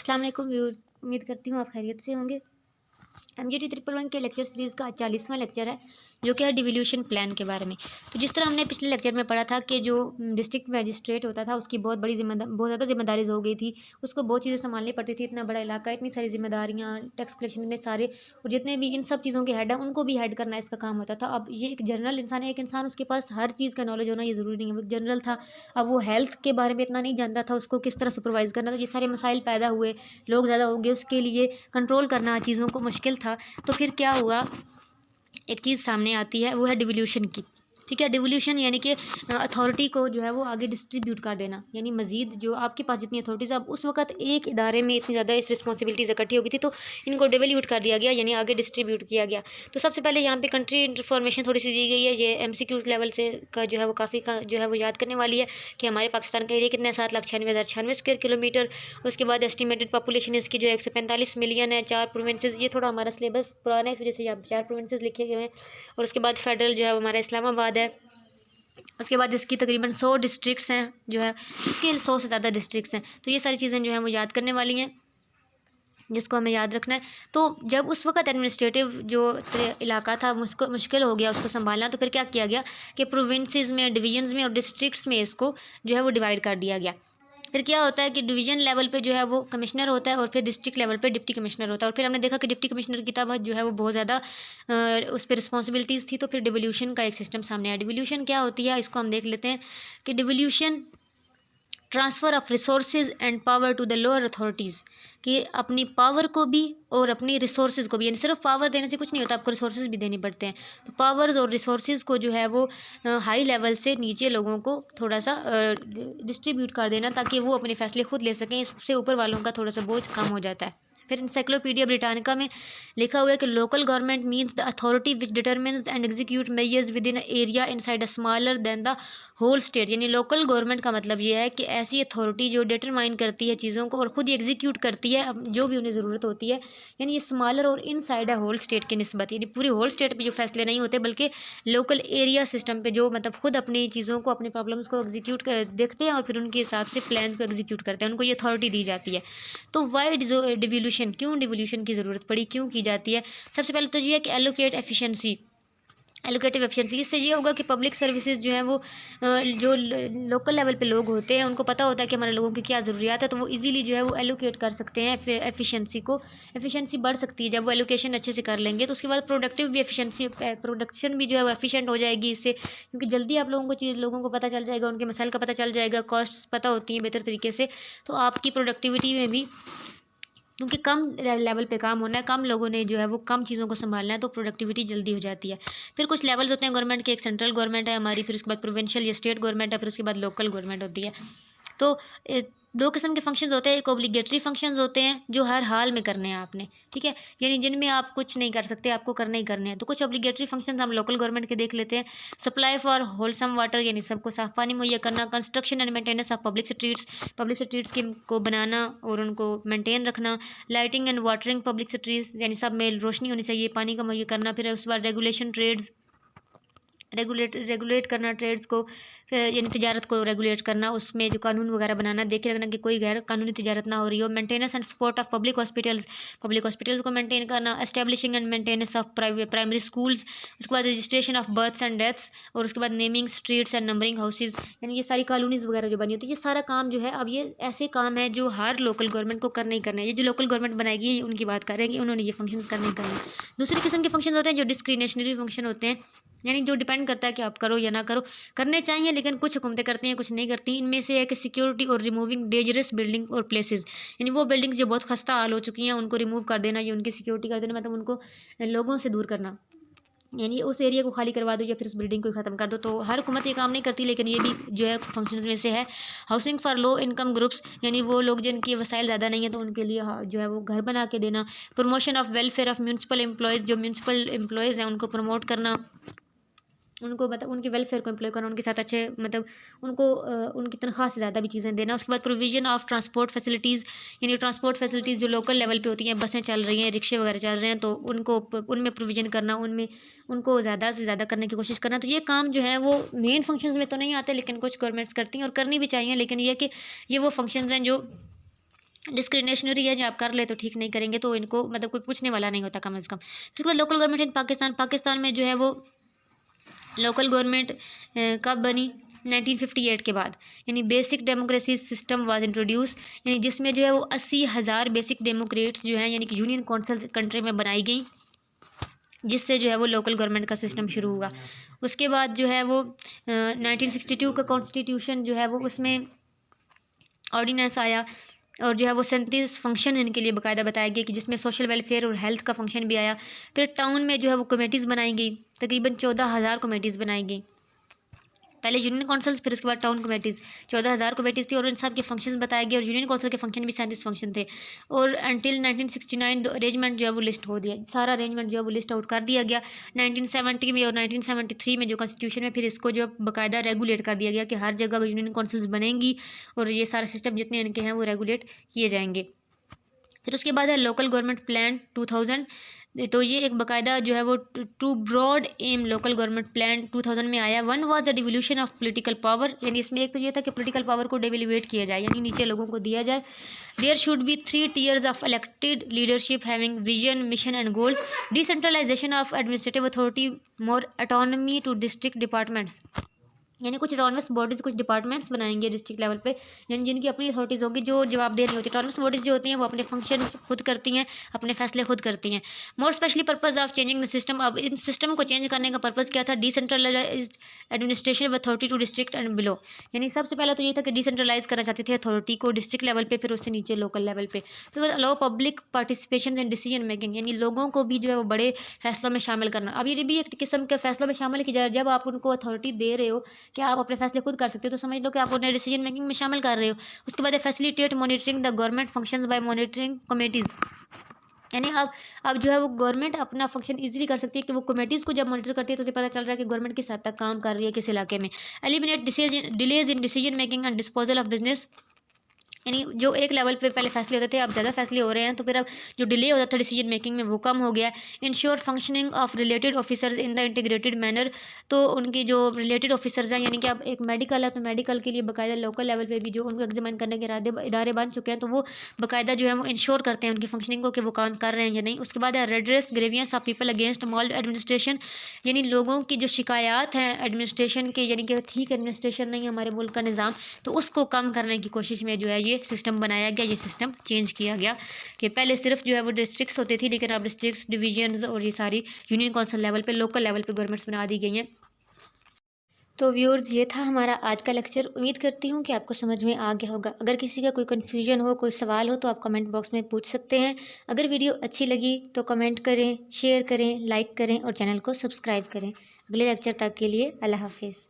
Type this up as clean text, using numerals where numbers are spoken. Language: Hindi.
अस्सलाम वालेकुम व्यूअर्स, उम्मीद करती हूँ आप खैरियत से होंगे। MGT 111 के लेक्चर सीरीज़ का 40वां लेक्चर है, जो कि है डिवोल्यूशन प्लान के बारे में। तो जिस तरह हमने पिछले लेक्चर में पढ़ा था कि जो डिस्ट्रिक्ट मैजिस्ट्रेट होता था, उसकी बहुत ज़्यादा जिम्मेदारी हो गई थी। उसको बहुत चीज़ें संभालनी पड़ती थी, इतना बड़ा इलाका, इतनी सारी जिम्मेदारियाँ, टैक्स कलेक्शन इतने सारे, और जितने भी इन सब चीज़ों के हेड हैं उनको भी हेड करना इसका काम होता था। अब ये एक जनरल इंसान है, एक इंसान, उसके पास हर चीज़ का नॉलेज होना ये ज़रूरी नहीं है। वो जनरल था, अब वो हेल्थ के बारे में इतना नहीं जानता था, उसको किस तरह सुपरवाइज़ करना। तो ये सारे मसाइल पैदा हुए, लोग ज़्यादा हो गए, उसके लिए कंट्रोल करना चीज़ों को मुश्किल था। तो फिर क्या हुआ, एक चीज़ सामने आती है, वो है डिवोल्यूशन की। ठीक है, डिवोल्यूशन यानी कि अथॉरिटी को जो है वो आगे डिस्ट्रीब्यूट कर देना, यानी मज़ीद जो आपके पास जितनी अथॉरिटीज़, अब उस वक्त एक इदारे में इतनी ज़्यादा इस रिस्पॉन्सिबिलिटीज़ इकट्ठी हो गई थी, तो इनको डिवोल्यूट कर दिया गया, यानी आगे डिस्ट्रीब्यूट किया गया। तो सबसे पहले यहाँ पे कंट्री इन्फॉर्मेशन थोड़ी सी दी गई है। ये MCQs लेवल से का जो है वो काफ़ी जो है वो याद करने वाली है कि हमारे पाकिस्तान का एरिया कितना है, 7,96,096 स्क्वायर किलोमीटर। उसके बाद एस्टिमेटेड पॉपुलेशन इसकी जो है 145 मिलियन है। 4 प्रोविंसेस, ये थोड़ा हमारा सिलेबस पुराना है, इस वजह से यहाँ 4 प्रोविंसेस लिखे गए हैं। और उसके बाद फेडरल जो है हमारा इस्लामाबाद है। उसके बाद इसकी तकरीबन 100 डिस्ट्रिक्ट्स हैं, जो है इसके 100 से ज़्यादा डिस्ट्रिक्ट्स हैं। तो ये सारी चीज़ें जो हैं वो याद करने वाली हैं, जिसको हमें याद रखना है। तो जब उस वक्त एडमिनिस्ट्रेटिव जो इलाका था उसको मुश्किल हो गया उसको संभालना, तो फिर क्या किया गया कि प्रोविंसेस में, डिवीजन्स में और डिस्ट्रिक्ट्स में इसको जो है वो डिवाइड कर दिया गया। फिर क्या होता है कि डिवीज़न लेवल पे जो है वो कमिश्नर होता है, और फिर डिस्ट्रिक्ट लेवल पे डिप्टी कमिश्नर होता है। और फिर हमने देखा कि डिप्टी कमिश्नर की तब जो है वो बहुत ज़्यादा उस पर रिस्पॉन्सिबिलिटीज़ थी। तो फिर डिवोल्यूशन का एक सिस्टम सामने आया। डिवोल्यूशन क्या होती है, इसको हम देख लेते हैं कि devolution transfer of resources and power to the lower authorities, कि अपनी पावर को भी और अपनी रिसोर्सेज को भी, यानी सिर्फ पावर देने से कुछ नहीं होता, आपको रिसोर्सेज भी देने पड़ते हैं। तो पावर्स और रिसोर्सेज को जो है वो हाई लेवल से नीचे लोगों को थोड़ा सा डिस्ट्रीब्यूट कर देना, ताकि वो अपने फैसले खुद ले सकें। इससे ऊपर वालों का थोड़ा सा बोझ कम हो जाता है। फिर इंसाइक्लोपीडिया ब्रिटानिका में लिखा हुआ है कि local government means the authority which determines and execute measures within area inside a smaller than the whole state. यानी लोकल गवर्नमेंट का मतलब ये है कि ऐसी अथॉरिटी जो डिटरमाइन करती है चीज़ों को और ख़ुद ही एग्जीक्यूट करती है जो भी उन्हें ज़रूरत होती है। यानी ये स्मॉलर और इनसाइड है होल स्टेट की निस्बत, यानी पूरी होल स्टेट पे जो फैसले नहीं होते, बल्कि लोकल एरिया सिस्टम पे जो मतलब खुद अपनी चीज़ों को, अपनी प्रॉब्लम्स को एग्जीक्यूट कर देखते हैं और फिर उनके हिसाब से प्लान को एग्जीक्यूट करते हैं, उनको ये अथॉरिटी दी जाती है। तो वाई डिवोल्यूशन, क्यों डिवोल्यूशन की ज़रूरत पड़ी, क्यों की जाती है? सबसे पहले तो ये है कि एलोकेटिव एफिशिएंसी। इससे ये होगा कि पब्लिक सर्विसेज जो है वो जो लोकल लेवल पे लोग होते हैं उनको पता होता है कि हमारे लोगों की क्या ज़रूरियात है, तो वो इजीली जो है वो एलोकेट कर सकते हैं एफिशिएंसी को। एफिशिएंसी बढ़ सकती है जब वो एलोकेशन अच्छे से कर लेंगे। तो उसके बाद प्रोडक्टिव भी एफिशिएंसी, प्रोडक्शन भी जो है वो एफिशिएंट हो जाएगी इससे, क्योंकि जल्दी आप लोगों को पता चल जाएगा, उनके मसाइल का पता चल जाएगा, कॉस्ट पता होती हैं बेहतर तरीके से। तो आपकी प्रोडक्टिविटी में भी, क्योंकि कम लेवल पे काम होना है, कम लोगों ने जो है वो कम चीज़ों को संभालना है, तो प्रोडक्टिविटी जल्दी हो जाती है। फिर कुछ लेवल्स होते हैं गवर्नमेंट के, एक सेंट्रल गवर्नमेंट है हमारी, फिर उसके बाद प्रोविंशियल या स्टेट गवर्नमेंट है, फिर उसके बाद लोकल गवर्नमेंट होती है। तो दो किस्म के फंक्शंस होते हैं, एक ऑब्लिगेटरी फंक्शंस होते हैं जो हर हाल में करने हैं आपने, ठीक है, यानी जिनमें आप कुछ नहीं कर सकते, आपको करने ही करने हैं। तो कुछ ऑब्लिगेटरी फंक्शंस हम लोकल गवर्नमेंट के देख लेते हैं। सप्लाई फॉर होलसम वाटर, यानी सबको साफ़ पानी मुहैया करना। Construction and maintenance of public streets की को बनाना और उनको मेंटेन रखना। Lighting and watering public streets, यानी सब में रोशनी होनी चाहिए, पानी का मुहैया करना। फिर उसके बाद रेगुलेशन ट्रेड्स, रेगुलेट करना ट्रेड्स को, यानी तिजारत को रेगुलेट करना, उसमें जो कानून वगैरह बनाना, देखे रखना कि कोई गैर कानूनी तिजारत ना हो रही हो। Maintenance and support of public hospitals को मेंटेन करना। Establishing and maintenance of primary schools. उसके बाद registration of births and deaths, और उसके बाद naming streets and numbering houses, यानी ये सारी कॉलोनीज़ वगैरह जो बनी होती है, ये सारा काम जो है, अब ये ऐसे काम है जो हर लोकल गवर्नमेंट को करने ही करने हैं। ये जो लोकल गवर्नमेंट बनाएगी ये उनकी बात करेंगे, उन्होंने ये फंक्शन करने ही करने। दूसरी किस्म के फंक्शन होते हैं जो डिस्क्रिशनरी फंक्शन होते हैं, यानी जो डिपेंड करता है कि आप करो या ना करो। करने चाहिए लेकिन कुछ हुकूमतें करती हैं, कुछ नहीं करती। इनमें से है कि सिक्योरिटी और रिमूविंग डेंजरस बिल्डिंग और प्लेसेस, यानी वो बिल्डिंग्स जो बहुत खस्ता हाल हो चुकी हैं उनको रिमूव कर देना, या उनकी सिक्योरिटी कर देना, मतलब उनको लोगों से दूर करना, यानी उस एरिया को खाली करवा दो या फिर उस बिल्डिंग को ख़त्म कर दो। तो हर हुकूमत ये काम नहीं करती, लेकिन ये भी जो है फंक्शंस में से है। Housing for low income groups, यानी वो लोग जिनकी वसाइल ज़्यादा नहीं है तो उनके लिए जो है वो घर बना के देना। Promotion of welfare of municipal employees, जो म्यूनसिपल एम्प्लॉयज़ हैं उनको प्रमोट करना, उनको मतलब उनके वेलफेयर को एम्प्लॉय करना, उनके साथ अच्छे मतलब उनको उनकी तनख्वाह से ज़्यादा भी चीज़ें देना। उसके बाद प्रोविजन ऑफ ट्रांसपोर्ट फैसिलिटीज़, यानी ट्रांसपोर्ट फैसिलिटीज़ जो लोकल लेवल पे होती हैं, बसें चल रही हैं, रिक्शे वगैरह चल रहे हैं, तो उनको उनमें प्रोविज़न करना, उनमें उनको ज़्यादा से ज़्यादा करने की कोशिश करना। तो ये काम जो है वो मेन फंक्शंस में तो नहीं आते, लेकिन कुछ गवर्नमेंट्स करती हैं और करनी भी चाहिए। लेकिन ये कि ये वो फंक्शंस हैं जो डिस्क्रिमिनेशनरी है, जो आप कर ले तो ठीक, नहीं करेंगे तो इनको मतलब कोई पूछने वाला नहीं होता कम से कम। फिर उसके बाद लोकल गवर्नमेंट इन पाकिस्तान में जो है वो लोकल गवर्नमेंट कब बनी? 1958 के बाद, यानी basic democracy system was introduce, यानी जिसमें जो है वो 80,000 बेसिक डेमोक्रेट्स जो हैं यानी कि यूनियन काउंसिल कंट्री में बनाई गई, जिससे जो है वो लोकल गवर्नमेंट का सिस्टम शुरू हुआ। उसके बाद जो है वो 1962 का कॉन्स्टिट्यूशन जो है वो उसमें ऑर्डिनेंस आया, और जो है वो 37 फंक्शन इनके लिए बाकायदा बताया गया कि जिसमें सोशल वेलफेयर और हेल्थ का फंक्शन भी आया। फिर टाउन में जो है वो कमेटीज़ बनाई गई, तकरीबन 14,000 कमेटीज़ बनाई गई। पहले यूनियन काउंसिल्स, फिर उसके बाद टाउन कमेटीज़, 14,000 कमेटीज़ थी और इन सब के फंक्शंस बताए गए, और यूनियन काउंसिल के फंक्शन भी 37 फंक्शन थे। और अनटिल 1969 अरेंजमेंट जो है वो लिस्ट हो दिया, सारा अरेंजमेंट जो है वो लिस्ट आउट कर दिया गया 1970 में, और 1973 में जो कॉन्स्टिट्यूशन में फिर इसको जो बाकायदा रेगुलेट कर दिया गया कि हर जगह यूनियन काउंसिल्स बनेंगी और ये सारा सिस्टम जितने इनके हैं वो रेगुलेट किए जाएंगे। फिर उसके बाद है लोकल गवर्नमेंट प्लान 2000, तो ये एक बाकायदा जो है वो two broad aim local government plan 2000 में आया। One was the devolution of political power, यानी इसमें एक तो ये था कि पॉलिटिकल पावर को डिवोल्यूट किया जाए, यानी नीचे लोगों को दिया जाए। There should be 3 tiers of elected leadership having vision, mission and goals, decentralisation of administrative authority, more autonomy to district departments, यानी कुछ ऑटोनमस बॉडीज़, कुछ डिपार्टमेंट्स बनाएंगे डिस्ट्रिक्ट लेवल पे, यानी जिनकी अपनी अथॉरिटीज़ होगी जो जवाबदेह नहीं होती। ऑटोनमस बॉडीज़ जो होती हैं वो अपने फंक्शंस खुद करती हैं, अपने फैसले खुद करती हैं। More specially purpose of changing the system, अब इन सिस्टम को चेंज करने का पर्पस क्या था? Decentralise administration of authority to district and below, यानी सबसे पहले तो ये था कि डिसेंट्रलाइज करना चाहते थे अथॉरिटी को डिस्ट्रिक्ट लेवल पे, फिर उससे नीचे लोकल लेवल पे। फिर allow public participation in decision making, यानी लोगों को भी जो है वो बड़े फैसलों में शामिल करना। अब ये भी एक किस्म के फैसलों में शामिल किया जाए, जब आप उनको अथॉरिटी दे रहे हो कि आप अपने फैसले खुद कर सकते हो, तो समझ लो कि आप उन्हें डिसीजन मेकिंग में शामिल कर रहे हो। उसके बाद facilitate monitoring the government functions by monitoring committees, यानी अब जो है वो गवर्नमेंट अपना फंक्शन इजीली कर सकती है कि वो कमेटीज़ को जब मॉनिटर करती है तो उसे पता चल रहा है कि गवर्नमेंट किस हद तक काम कर रही है किस इलाके में। Eliminate delays in decision making and disposal of business, यानी जो एक लेवल पे पहले फैसले होते थे अब ज़्यादा फैसले हो रहे हैं, तो फिर अब जो डिले होता था डिसीजन मेकिंग में वो कम हो गया। Ensure functioning of related officers in the integrated manner, तो उनकी जो रिलेटेड ऑफिसर्स हैं, यानी कि अब एक मेडिकल है तो मेडिकल के लिए बाकायदा लोकल लेवल पे भी जो उनको एग्जामिन करने के इदारे बन चुके हैं, तो वो बाकायदा जो है वो इंश्योर करते हैं उनकी फंक्शनिंग को कि वो काम कर रहे हैं या नहीं। उसके बाद है redress grievance of people against maladministration, यानी लोगों की जो शिकायत हैं एडमिनिस्ट्रेशन के, यानी कि ठीक एडमिनिस्ट्रेशन नहीं है हमारे मुल्क का निज़ाम, तो उसको कम करने की कोशिश में जो है ये सिस्टम बनाया गया, ये सिस्टम चेंज किया गया कि पहले सिर्फ जो है वो डिस्ट्रिक्ट्स होती थी, लेकिन अब डिस्ट्रिक्ट्स, डिवीजन्स और ये सारी यूनियन काउंसिल लेवल पे, लोकल लेवल पे गवर्नमेंट्स बना दी गई हैं। तो व्यूअर्स, ये था हमारा आज का लेक्चर। उम्मीद करती हूँ कि आपको समझ में आ गया होगा। अगर किसी का कोई कन्फ्यूजन हो, कोई सवाल हो, तो आप कमेंट बॉक्स में पूछ सकते हैं। अगर वीडियो अच्छी लगी तो कमेंट करें, शेयर करें, लाइक करें और चैनल को सब्सक्राइब करें। अगले लेक्चर तक के लिए अल्लाह हाफिज़।